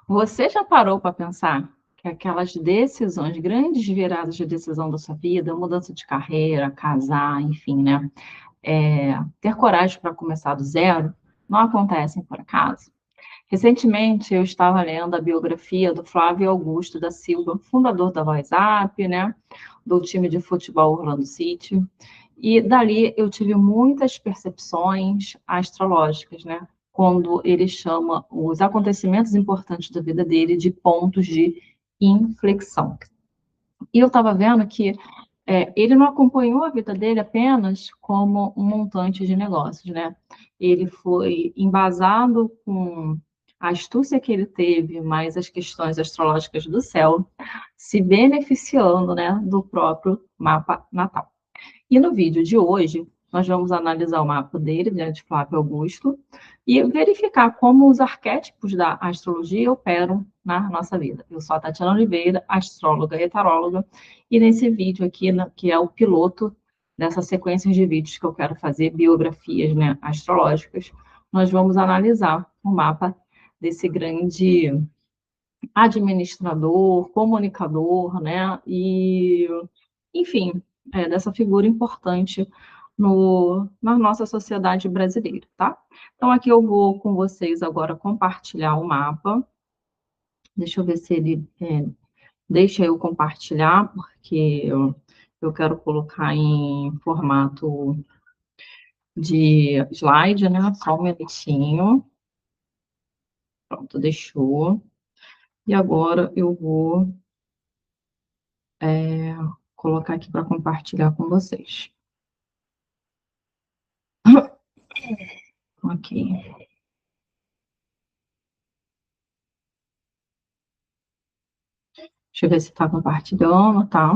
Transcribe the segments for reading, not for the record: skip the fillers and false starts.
Você já parou para pensar que aquelas decisões, grandes viradas de decisão da sua vida, mudança de carreira, casar, enfim, né? Ter coragem para começar do zero, não acontecem por acaso? Recentemente, eu estava lendo a biografia do Flávio Augusto da Silva, fundador da WhatsApp, né? Do time de futebol Orlando City. E dali eu tive muitas percepções astrológicas, né? Quando ele chama os acontecimentos importantes da vida dele de pontos de inflexão. E eu estava vendo que ele não acompanhou a vida dele apenas como um montante de negócios, né? Ele foi embasado com a astúcia que ele teve, mais as questões astrológicas do céu, se beneficiando, né, do próprio mapa natal. E no vídeo de hoje, nós vamos analisar o mapa dele, né, de Flávio Augusto, e verificar como os arquétipos da astrologia operam na nossa vida. Eu sou a Tatiana Oliveira, astróloga e taróloga, e nesse vídeo aqui, que é o piloto dessa sequência de vídeos que eu quero fazer, biografias, né, astrológicas, nós vamos analisar o mapa desse grande administrador, comunicador, né, e, enfim, dessa figura importante na nossa sociedade brasileira, tá? Então, aqui eu vou com vocês agora compartilhar o mapa. Deixa eu ver se ele deixa eu compartilhar, porque eu quero colocar em formato de slide, né? Só um minutinho. Pronto, deixou. E agora eu vou colocar aqui para compartilhar com vocês. Ok. Deixa eu ver se está compartilhando, tá?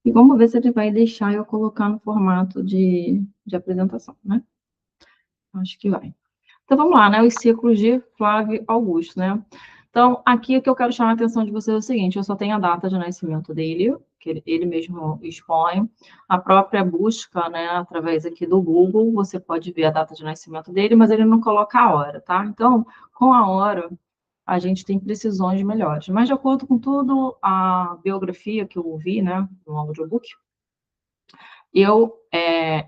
E vamos ver se ele vai deixar eu colocar no formato de apresentação, né? Acho que vai. Então, vamos lá, né? Os ciclos de Flávio Augusto, né? Então, aqui o que eu quero chamar a atenção de vocês é o seguinte, eu só tenho a data de nascimento dele, que ele mesmo expõe, a própria busca, né, através aqui do Google, você pode ver a data de nascimento dele, mas ele não coloca a hora, tá? Então, com a hora, a gente tem precisões melhores. Mas, de acordo com tudo, a biografia que eu ouvi, né, no audiobook, eu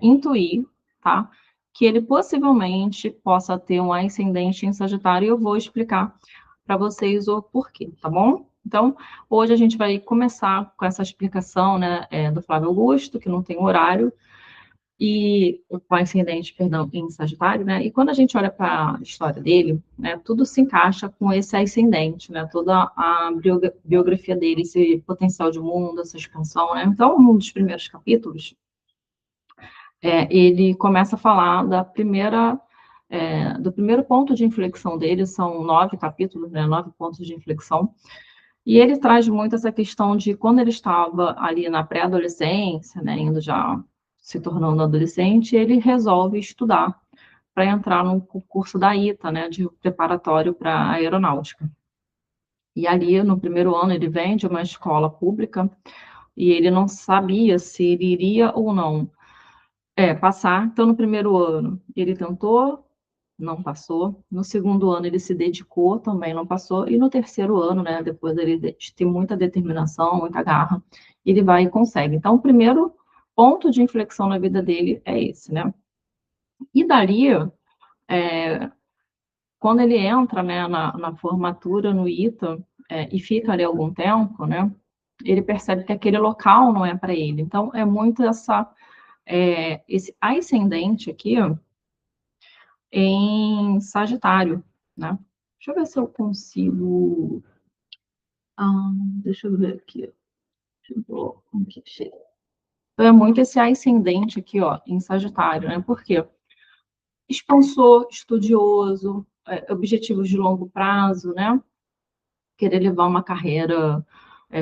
intuí, tá, que ele possivelmente possa ter um ascendente em Sagitário, e eu vou explicar para vocês o porquê, tá bom? Então, hoje a gente vai começar com essa explicação, né, do Flávio Augusto, que não tem horário, e o ascendente, perdão, em Sagitário, né? E quando a gente olha para a história dele, né, tudo se encaixa com esse ascendente, né? Toda a biografia dele, esse potencial de mundo, essa expansão, né? Então, um dos primeiros capítulos, ele começa a falar do primeiro ponto de inflexão dele, são 9 capítulos, né? 9 pontos de inflexão, e ele traz muito essa questão de quando ele estava ali na pré-adolescência, né, indo já se tornando adolescente, ele resolve estudar para entrar no curso da ITA, né, de preparatório para aeronáutica. E ali, no primeiro ano, ele vem de uma escola pública e ele não sabia se ele iria ou não passar. Então, no primeiro ano, ele tentou, não passou. No segundo ano, ele se dedicou, também não passou. E no terceiro ano, né, depois ele tem muita determinação, muita garra, ele vai e consegue. Então, o primeiro ponto de inflexão na vida dele é esse, né? E dali, quando ele entra, né, na formatura no ITA, e fica ali algum tempo, né, ele percebe que aquele local não é para ele. Então, é muito esse ascendente aqui, ó, em Sagitário, né? Deixa eu ver se eu consigo. Deixa eu ver aqui. Aqui, chega. Então, é muito esse ascendente aqui, ó, em Sagitário, né? Por quê? Expansor, estudioso, objetivos de longo prazo, né? Querer levar uma carreira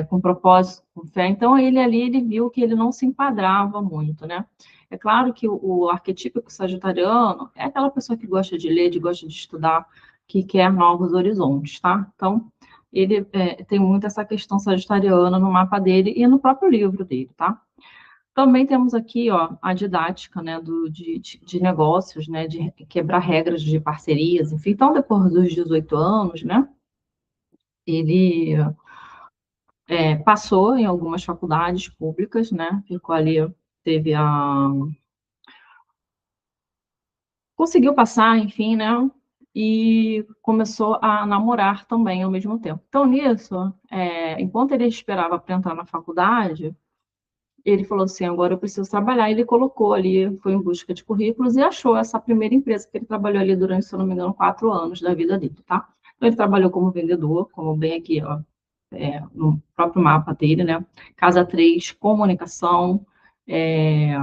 com propósito, com fé. Então, ele ali, ele viu que ele não se enquadrava muito, né? É claro que o arquetípico sagitariano é aquela pessoa que gosta de ler, que gosta de estudar, que quer novos horizontes, tá? Então, ele tem muito essa questão sagitariana no mapa dele e no próprio livro dele, tá? Também temos aqui, ó, a didática, né, de negócios, né, de quebrar regras de parcerias, enfim. Então, depois dos 18 anos, né, Ele passou em algumas faculdades públicas, né? Ficou ali, teve a conseguiu passar, enfim, né? E começou a namorar também ao mesmo tempo. Então, nisso, enquanto ele esperava para entrar na faculdade, ele falou assim: agora eu preciso trabalhar. Ele colocou ali, foi em busca de currículos e achou essa primeira empresa que ele trabalhou ali durante, se eu não me engano, 4 anos da vida dele, tá? Então, ele trabalhou como vendedor, como bem aqui, ó, no próprio mapa dele, né? Casa 3 comunicação, é,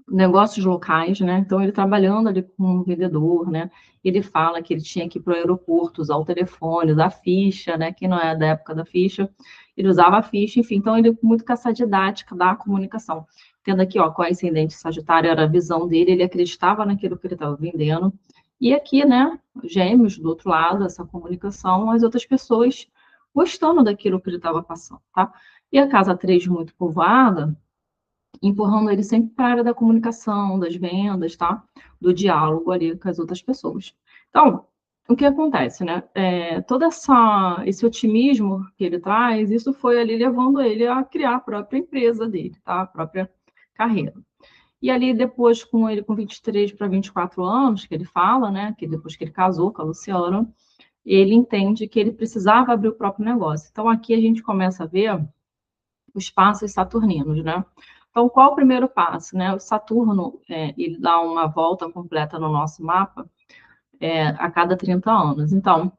negócios locais, né? Então, ele trabalhando ali como vendedor, né? Ele fala que ele tinha que ir para o aeroporto, usar o telefone, usar a ficha, né? Que não é da época da ficha, ele usava a ficha, enfim. Então, ele muito com essa didática da comunicação. Tendo aqui, ó, com o ascendente Sagitário era a visão dele, ele acreditava naquilo que ele estava vendendo. E aqui, né, Gêmeos, do outro lado, essa comunicação, as outras pessoas gostando daquilo que ele estava passando, tá? E a casa 3 muito povoada, empurrando ele sempre para a área da comunicação, das vendas, tá? Do diálogo ali com as outras pessoas. Então, o que acontece, né? Todo esse otimismo que ele traz, isso foi ali levando ele a criar a própria empresa dele, tá? A própria carreira. E ali depois, com ele com 23 para 24 anos, que ele fala, né? Que depois que ele casou com a Luciana, ele entende que ele precisava abrir o próprio negócio. Então, aqui a gente começa a ver os passos saturninos, né? Então, qual o primeiro passo, né? O Saturno, ele dá uma volta completa no nosso mapa a cada 30 anos. Então,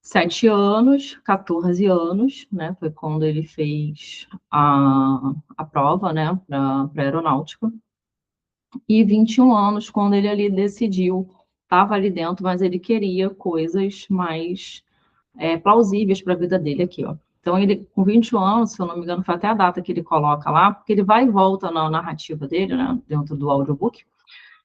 7 anos, 14 anos, né? Foi quando ele fez a prova, né? Para aeronáutica. E 21 anos, quando ele ali decidiu, estava ali dentro, mas ele queria coisas mais plausíveis para a vida dele aqui, ó. Então, ele, com 21 anos, se eu não me engano, foi até a data que ele coloca lá, porque ele vai e volta na narrativa dele, né, dentro do audiobook,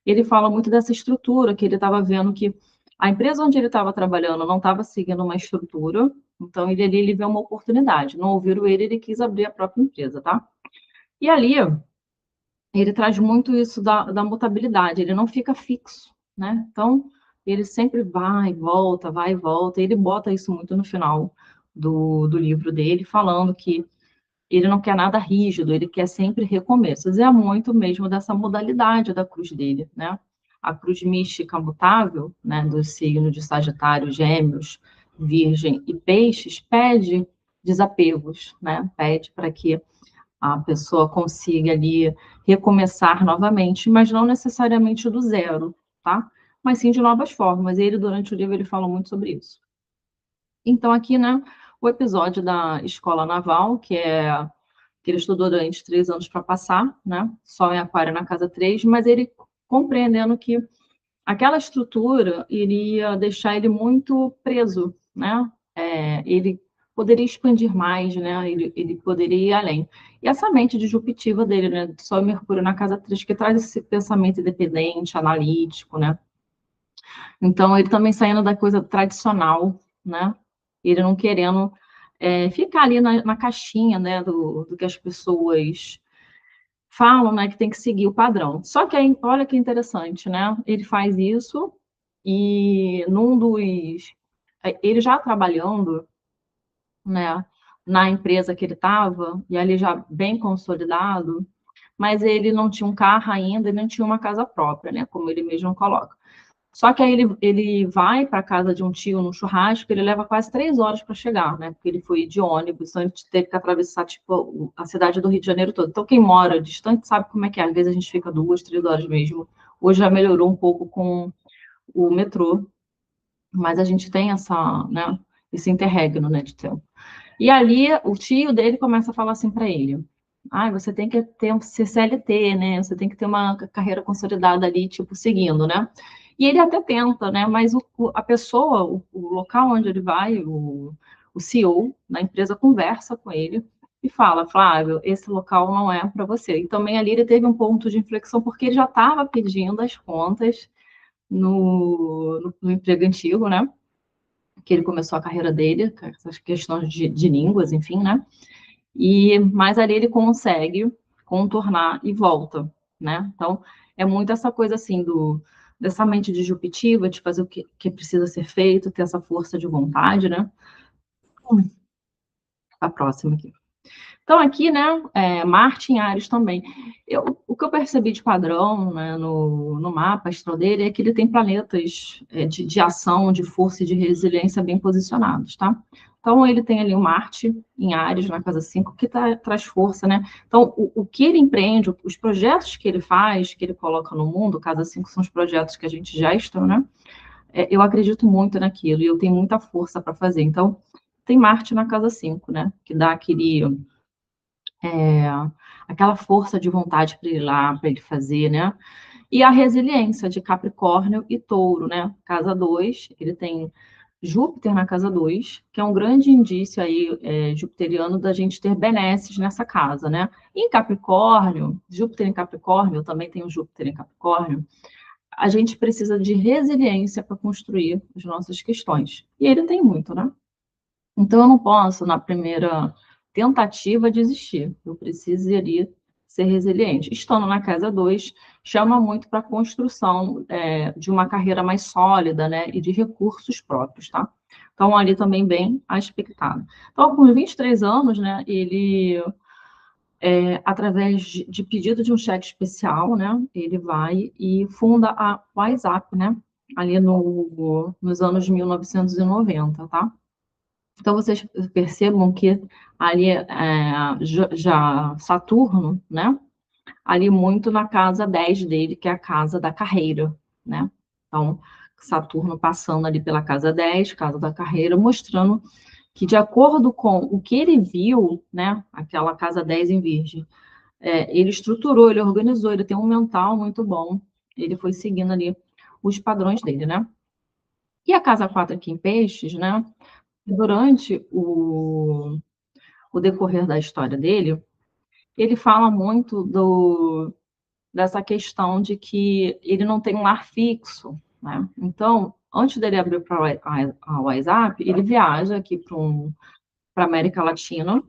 ele fala muito dessa estrutura, que ele estava vendo que a empresa onde ele estava trabalhando não estava seguindo uma estrutura, então ele vê uma oportunidade. Não ouviram ele, ele quis abrir a própria empresa, tá? E ali, ele traz muito isso da mutabilidade, ele não fica fixo, né? Então, ele sempre vai e volta, e ele bota isso muito no final do livro dele, falando que ele não quer nada rígido, ele quer sempre recomeços. É muito mesmo dessa modalidade da cruz dele, né? A cruz mística mutável, né, do signo de Sagitário, Gêmeos, Virgem e Peixes, pede desapegos, né? Pede para que a pessoa consiga ali recomeçar novamente, mas não necessariamente do zero, tá? Mas sim de novas formas. E ele, durante o livro, ele fala muito sobre isso. Então, aqui, né, o episódio da Escola Naval, que ele estudou durante 3 anos para passar, né? Sol em Aquário na casa 3, mas ele compreendendo que aquela estrutura iria deixar ele muito preso, né? Ele poderia expandir mais, né? Ele poderia ir além. E essa mente disruptiva dele, né? Sol e Mercúrio na casa 3, que traz esse pensamento independente, analítico, né? Então, ele também saindo da coisa tradicional, né? Ele não querendo ficar ali na caixinha, né? Do que as pessoas falam, né, que tem que seguir o padrão. Só que aí, olha que interessante, né? Ele faz isso e ele já trabalhando, né, na empresa que ele estava, e ali já bem consolidado, mas ele não tinha um carro ainda, ele não tinha uma casa própria, né, como ele mesmo coloca. Só que aí ele vai para a casa de um tio no churrasco, ele leva quase 3 horas para chegar, né? Porque ele foi de ônibus, então ele teve que atravessar tipo, a cidade do Rio de Janeiro toda. Então, quem mora distante sabe como é que é. Às vezes a gente fica 2, 3 horas mesmo. Hoje já melhorou um pouco com o metrô, mas a gente tem né, esse interregno, né, de tempo. E ali o tio dele começa a falar assim para ele: você tem que ter um CLT, né? Você tem que ter uma carreira consolidada ali, tipo, seguindo, né? E ele até tenta, né? Mas a pessoa, o local onde ele vai, o CEO da empresa conversa com ele e fala: Flávio, esse local não é para você. E também ali ele teve um ponto de inflexão, porque ele já estava pedindo as contas no emprego antigo, né? Que ele começou a carreira dele, com essas questões de línguas, enfim, né? Mas ali ele consegue contornar e volta, né? Então, é muito essa coisa assim dessa mente disruptiva, de fazer o que precisa ser feito, ter essa força de vontade, né? A próxima aqui. Então, aqui, né, Marte em Áries também. O que eu percebi de padrão, né, no mapa astral dele é que ele tem planetas de ação, de força e de resiliência bem posicionados, tá? Então, ele tem ali o Marte em Áries, na casa 5, que traz força, né? Então, o que ele empreende, os projetos que ele faz, que ele coloca no mundo, casa 5 são os projetos que a gente já está, né? Eu acredito muito naquilo e eu tenho muita força para fazer. Então, tem Marte na casa 5, né? Que dá é, aquela força de vontade para ir lá, para ele fazer, né? E a resiliência de Capricórnio e Touro, né? Casa 2, ele tem Júpiter na casa 2, que é um grande indício aí jupiteriano da gente ter benesses nessa casa, né? Em Capricórnio, Júpiter em Capricórnio, eu também tenho Júpiter em Capricórnio, a gente precisa de resiliência para construir as nossas questões. E ele tem muito, né? Então, eu não posso, na primeira tentativa, desistir. Eu precisaria ser resiliente. Estando na casa 2, chama muito para a construção de uma carreira mais sólida, né? E de recursos próprios, tá? Então, ali também bem aspectado. Então, com 23 anos, né? Ele, através de pedido de um cheque especial, né? Ele vai e funda a WhatsApp, né? Ali nos anos 1990, tá? Então, vocês percebam que ali já Saturno, né? Ali muito na casa 10 dele, que é a casa da carreira, né? Então, Saturno passando ali pela casa 10, casa da carreira, mostrando que, de acordo com o que ele viu, né? Aquela casa 10 em Virgem, ele estruturou, ele organizou, ele tem um mental muito bom, ele foi seguindo ali os padrões dele, né? E a casa 4 aqui em Peixes, né? Durante o decorrer da história dele, ele fala muito dessa questão de que ele não tem um lar fixo, né? Então, antes dele abrir para a WhatsApp, ele viaja aqui para a América Latina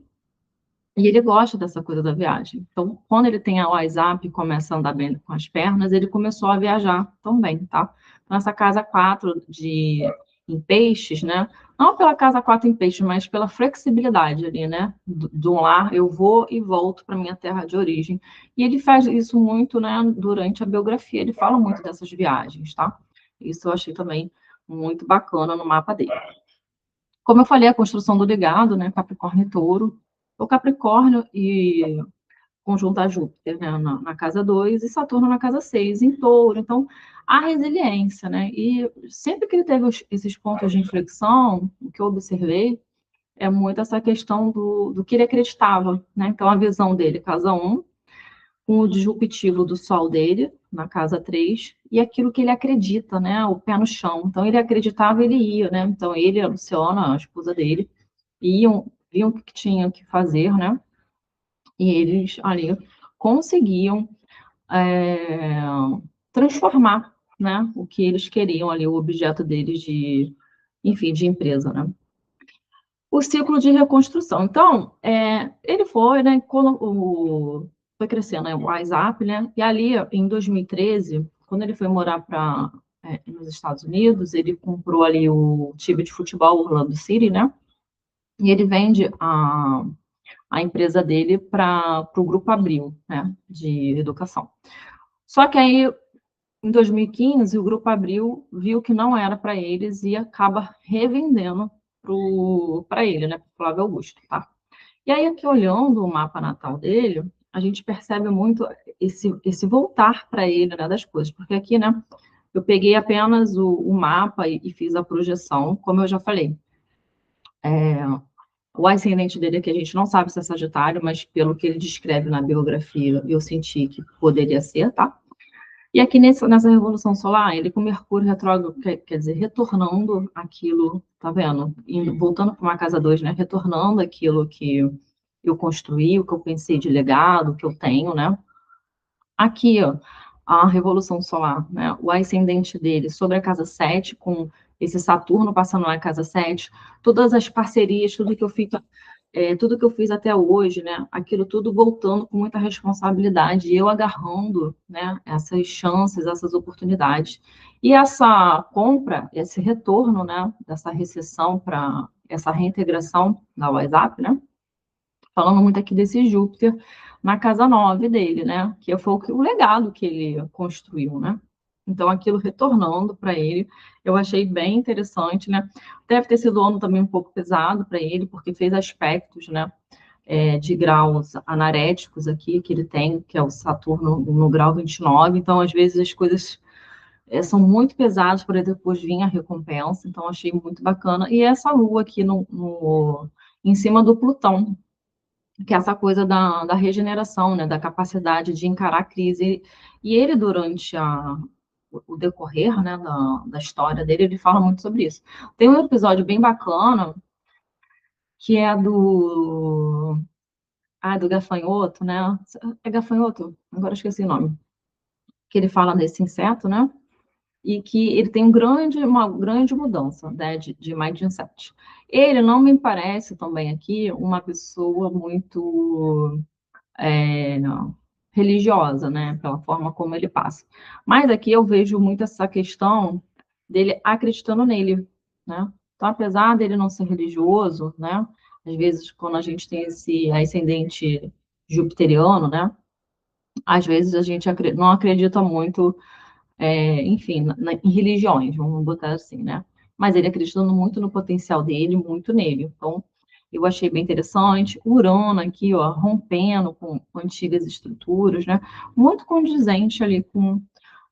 e ele gosta dessa coisa da viagem. Então, quando ele tem a WhatsApp e começa a andar bem com as pernas, ele começou a viajar também, tá? Então, essa casa 4 em peixes, né? Não pela casa 4 em peixes, mas pela flexibilidade ali, né? Do lar, eu vou e volto para minha terra de origem. E ele faz isso muito, né? Durante a biografia, ele fala muito dessas viagens, tá? Isso eu achei também muito bacana no mapa dele. Como eu falei, a construção do legado, né? Capricórnio e Touro. O Capricórnio e conjunto a Júpiter, né, na casa 2 e Saturno na casa 6 em Touro. Então, a resiliência, né? E sempre que ele teve esses pontos de inflexão, o que eu observei é muito essa questão do que ele acreditava, né? Então, a visão dele, casa 1, com o disruptivo do Sol dele, na casa 3, e aquilo que ele acredita, né? O pé no chão. Então, ele acreditava, ele ia, né? Então, ele e a Luciana, a esposa dele, viam o que tinham que fazer, né? E eles ali conseguiam é, transformar, né, o que eles queriam ali, o objeto deles enfim, de empresa, né? O ciclo de reconstrução. Então, ele foi, né, quando foi crescendo, né, o WhatsApp, né, e ali, em 2013, quando ele foi morar nos Estados Unidos, ele comprou ali o time de futebol Orlando City, né, e ele vende a empresa dele para o Grupo Abril, né, de educação. Só que aí, em 2015, o Grupo Abril viu que não era para eles e acaba revendendo para ele, né, para o Flávio Augusto, tá? E aí, aqui olhando o mapa natal dele, a gente percebe muito esse voltar para ele, né, das coisas, porque aqui, né, eu peguei apenas o mapa e fiz a projeção, como eu já falei. O ascendente dele aqui a gente não sabe se é Sagitário, mas pelo que ele descreve na biografia, eu senti que poderia ser, tá? E aqui nessa Revolução Solar, ele com Mercúrio retrógrado, quer dizer, retornando aquilo, tá vendo? Voltando para uma casa 2, né? Retornando aquilo que eu construí, o que eu pensei de legado, que eu tenho, né? Aqui, ó, a Revolução Solar, né? O ascendente dele sobre a casa 7, com esse Saturno passando na casa 7, todas as parcerias, tudo que eu fiz até hoje, né? Aquilo tudo voltando com muita responsabilidade, e eu agarrando, né? Essas chances, essas oportunidades. E essa compra, esse retorno, né? Dessa recessão para essa reintegração da WhatsApp, né? Falando muito aqui desse Júpiter na casa 9 dele, né? Que foi o legado que ele construiu, né? Então, aquilo retornando para ele, eu achei bem interessante, né? Deve ter sido um ano também um pouco pesado para ele, porque fez aspectos, né? De graus anaréticos aqui, que ele tem, que é o Saturno no grau 29. Então, às vezes, as coisas são muito pesadas para depois vir a recompensa. Então, achei muito bacana. E essa lua aqui em cima do Plutão, que é essa coisa da regeneração, né, da capacidade de encarar a crise. E ele, durante o decorrer, né, da história dele, ele fala muito sobre isso. Tem um episódio bem bacana, que é do gafanhoto, né? É gafanhoto? Agora eu esqueci o nome. Que ele fala desse inseto, né? E que ele tem uma grande mudança, né, de mindset. Ele não me parece também aqui uma pessoa muito religiosa, né, pela forma como ele passa. Mas aqui eu vejo muito essa questão dele acreditando nele, né? Então, apesar dele não ser religioso, né, às vezes quando a gente tem esse ascendente jupiteriano, né, às vezes a gente não acredita muito, enfim, em religiões, vamos botar assim, né? Mas ele acreditando muito no potencial dele, muito nele. Então, eu achei bem interessante. Urano aqui, ó, rompendo com antigas estruturas, né? Muito condizente ali com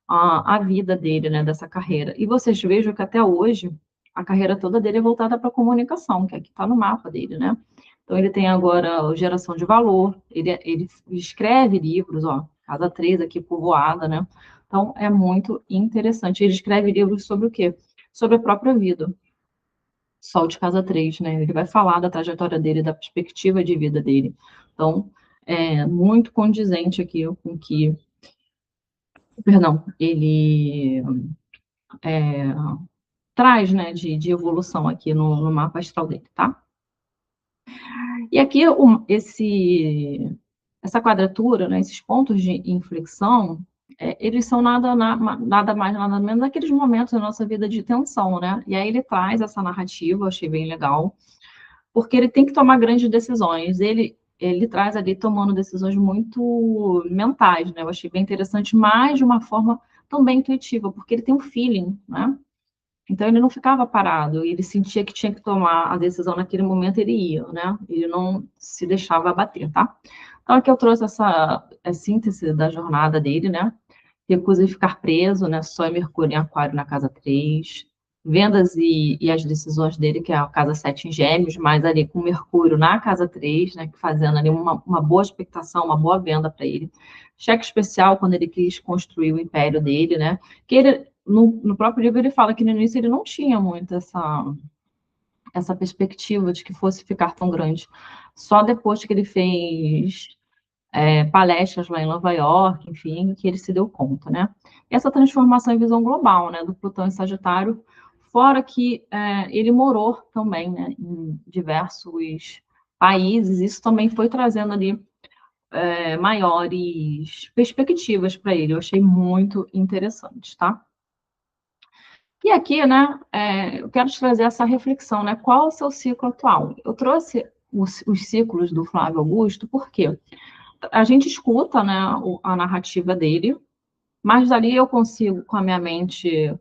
a vida dele, né? Dessa carreira. E vocês vejam que até hoje a carreira toda dele é voltada para a comunicação, que aqui está no mapa dele, né? Então, ele tem agora a geração de valor, ele escreve livros, ó, Casa 3 aqui povoada, né? Então, é muito interessante. Ele escreve livros sobre o quê? Sobre a própria vida. Sol de Casa 3, né? Ele vai falar da trajetória dele, da perspectiva de vida dele. Então, é muito condizente aqui com que, perdão, ele traz, né, de evolução aqui no mapa astral dele, tá? E aqui, essa quadratura, né, esses pontos de inflexão, eles são nada mais, nada menos daqueles momentos da nossa vida de tensão, né? E aí ele traz essa narrativa, eu achei bem legal, porque ele tem que tomar grandes decisões. Ele traz ali tomando decisões muito mentais, né? Eu achei bem interessante, mas de uma forma também intuitiva, porque ele tem um feeling, né? Então ele não ficava parado, ele sentia que tinha que tomar a decisão naquele momento, ele ia, né? Ele não se deixava abater, tá? Então aqui eu trouxe essa síntese da jornada dele, né? Recusa em ficar preso, né? Sol e Mercúrio em Aquário na casa 3, vendas e as decisões dele, que é a casa 7 em Gêmeos, mas ali com Mercúrio na casa 3, né? Fazendo ali uma boa expectação, uma boa venda para ele. Cheque especial quando ele quis construir o império dele, né? Que ele, no próprio livro, ele fala que no início ele não tinha muito essa perspectiva de que fosse ficar tão grande. Só depois que ele fez palestras lá em Nova York, enfim, que ele se deu conta, né? Essa transformação em visão global, né, do Plutão em Sagitário, fora que ele morou também, né, em diversos países, isso também foi trazendo ali maiores perspectivas para ele, eu achei muito interessante, tá? E aqui, né, eu quero te trazer essa reflexão, né, qual o seu ciclo atual? Eu trouxe os ciclos do Flávio Augusto, por quê? A gente escuta, né, a narrativa dele, mas dali eu consigo, com a minha mente,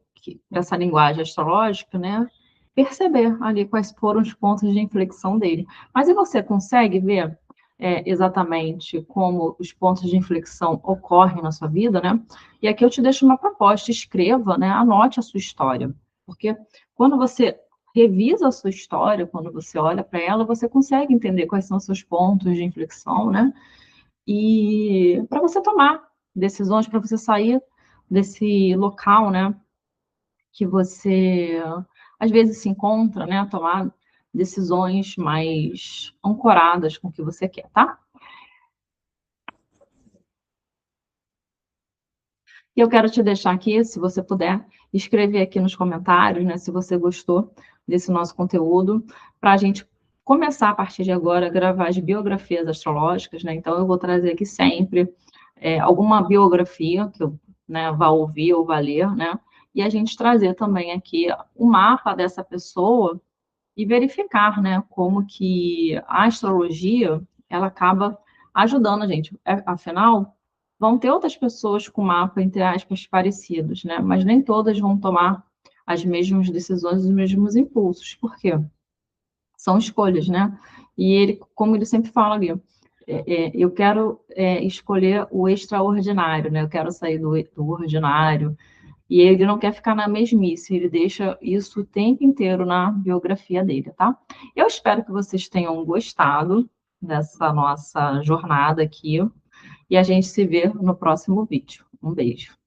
essa linguagem astrológica, né, perceber ali quais foram os pontos de inflexão dele. Mas e você consegue ver exatamente como os pontos de inflexão ocorrem na sua vida, né? E aqui eu te deixo uma proposta, escreva, né, anote a sua história, porque quando você revisa a sua história, quando você olha para ela, você consegue entender quais são os seus pontos de inflexão, né? E para você tomar decisões, para você sair desse local, né, que você às vezes se encontra, né, tomar decisões mais ancoradas com o que você quer, tá? E eu quero te deixar aqui, se você puder, escrever aqui nos comentários, né, se você gostou desse nosso conteúdo, para a gente começar a partir de agora a gravar as biografias astrológicas, né? Então eu vou trazer aqui sempre alguma biografia que eu, né, vá ouvir ou vá ler, né? E a gente trazer também aqui o mapa dessa pessoa e verificar, né, como que a astrologia, ela acaba ajudando a gente. Afinal, vão ter outras pessoas com mapa, entre aspas, parecidos, né, mas nem todas vão tomar as mesmas decisões, os mesmos impulsos. Por quê? São escolhas, né? E ele, como ele sempre fala ali, eu quero escolher o extraordinário, né? Eu quero sair do ordinário, e ele não quer ficar na mesmice, ele deixa isso o tempo inteiro na biografia dele, tá? Eu espero que vocês tenham gostado dessa nossa jornada aqui, e a gente se vê no próximo vídeo. Um beijo.